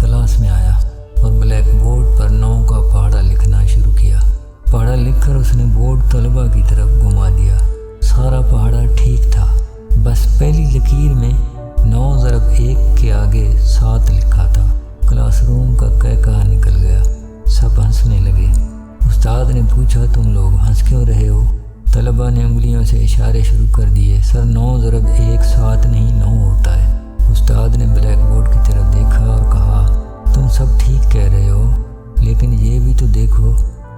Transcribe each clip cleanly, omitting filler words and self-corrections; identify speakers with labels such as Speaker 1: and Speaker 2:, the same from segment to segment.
Speaker 1: Class میں آیا اور بلیک بورڈ پر 9 کا پہاڑا لکھنا شروع کیا۔ پہاڑا لکھ کر اس نے بورڈ طلبہ کی طرف گھما دیا۔ سارا پہاڑا ٹھیک تھا، بس پہلی لکیر میں 9×1 کے آگے 7 لکھا تھا۔ کلاس روم کا کہا نکل گیا، سب ہنسنے لگے۔ استاد نے پوچھا تم لوگ ہنس کیوں رہے ہو؟ طلبہ نے انگلیوں سے اشارے شروع کر دیے۔ سر 9×1 7 نہیں 9 ہوتا ہے۔ استاد نے بلیک بورڈ کی طرف دیکھا اور کہا تم سب ٹھیک کہہ رہے ہو، لیکن یہ بھی تو دیکھو،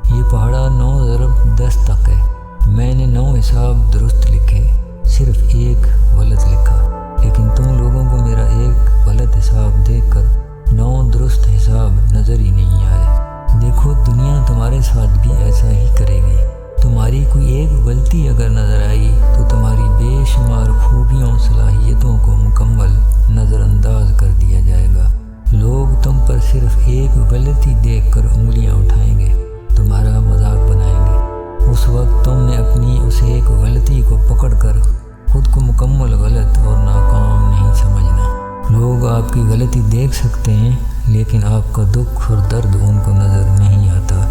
Speaker 1: یہ پہاڑا 9×10 تک ہے۔ میں نے 9 حساب درست لکھے، صرف 1 غلط لکھا، لیکن تم لوگوں کو میرا 1 غلط حساب دیکھ کر 9 درست حساب نظر ہی نہیں آئے۔ دیکھو دنیا تمہارے ساتھ بھی ایسا ہی کرے گی۔ تمہاری کوئی 1 غلطی اگر نظر آئی تو تمہاری بے شمار خوبیوں صلاحیتوں کو مکمل نظر انداز کر دیا جائے گا۔ لوگ تم پر صرف 1 غلطی دیکھ کر انگلیاں اٹھائیں گے، تمہارا مذاق بنائیں گے۔ اس وقت تم نے اپنی اس 1 غلطی کو پکڑ کر خود کو مکمل غلط اور ناکام نہیں سمجھنا۔ لوگ آپ کی غلطی دیکھ سکتے ہیں، لیکن آپ کا دکھ اور درد ان کو نظر نہیں آتا۔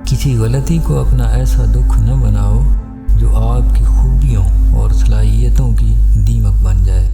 Speaker 1: کسی غلطی کو اپنا ایسا دکھ نہ بناؤ جو آپ کی خوبیوں اور صلاحیتوں کی دیمک بن جائے۔